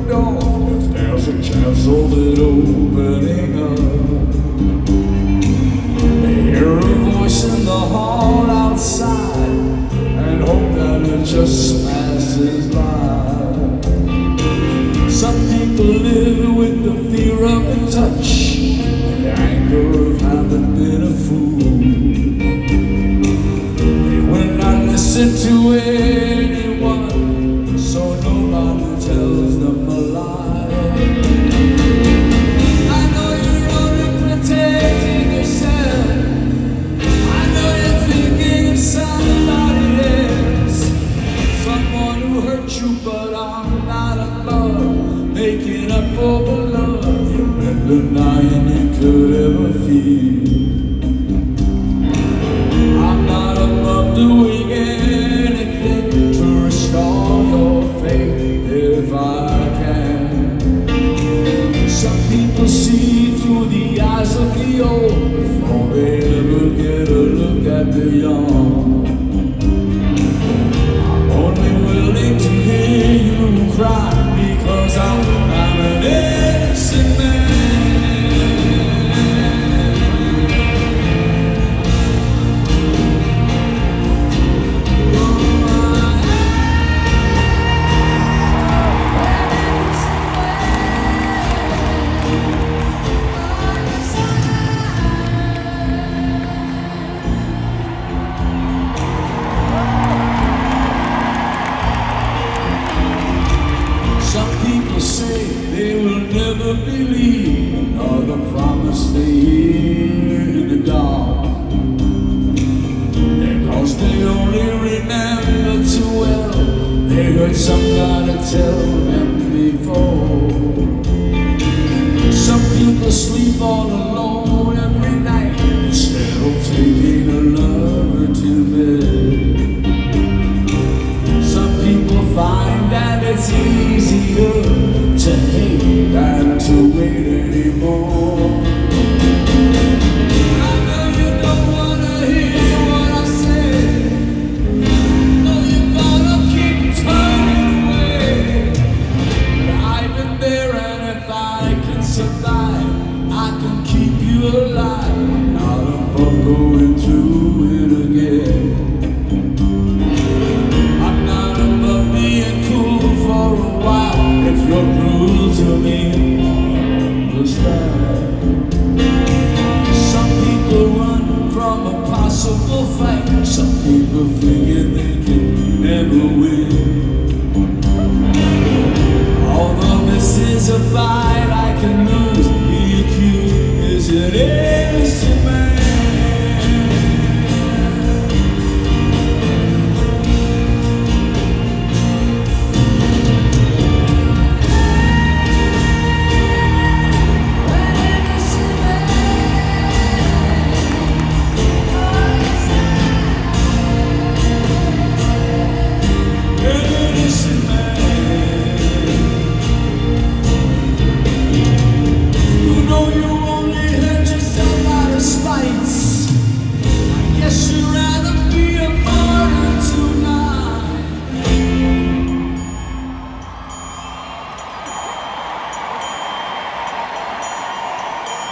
door if there's a chance of it opening up. They hear a voice in the hall outside and hope that it just passes by. Some people live with the fear of the touch and the anger of having been a fool. They will not listen to anyone, so nobody tells them a lie. I know you're only protecting yourself. I know you're thinking of somebody else, someone who hurt you, but I'm not above making up for the love you've been denying you could ever feel. I'm not above doing anything to restore your faith if I can. Some people see through the eyes of the old before they ever get a look at the young. I'm only willing to hear you cry because I'm an innocent man. Some people say they will never believe another promise they hear in the dark, because they only remember too well they heard somebody tell them before. Some people sleep all alone every night instead of taking a lover to bed. Some people find that it's easier to hate than to wait anymore. I know you don't wanna hear what I say. No, you're gonna keep turning away. But I've been there, and if I can survive, I can keep you alive. I'm not above going through it again. I'm not above being cool for a while. If you're cruel to me, I understand. Some people run from a possible fight. Some people figure they can never win. Although this is a fight I can lose, the accused is an innocent man.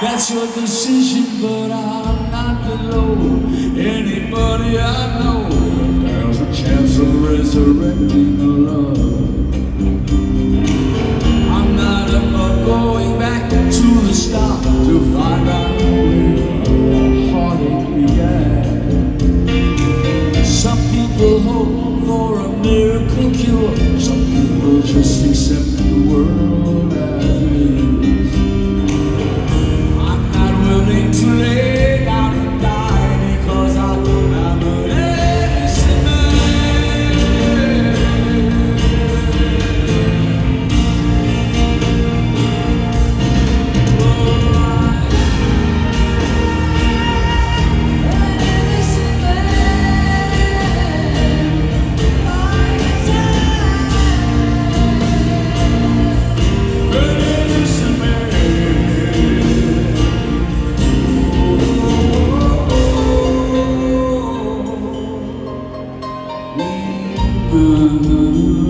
That's your decision, but I'm not below anybody I know. If there's a chance of resurrecting a love, I'm not above going back to the start to find out where our heartache began. Some people hope for a miracle cure. Some people just accept the world as it is. To lay down and die because I'm an innocent man. Ooh.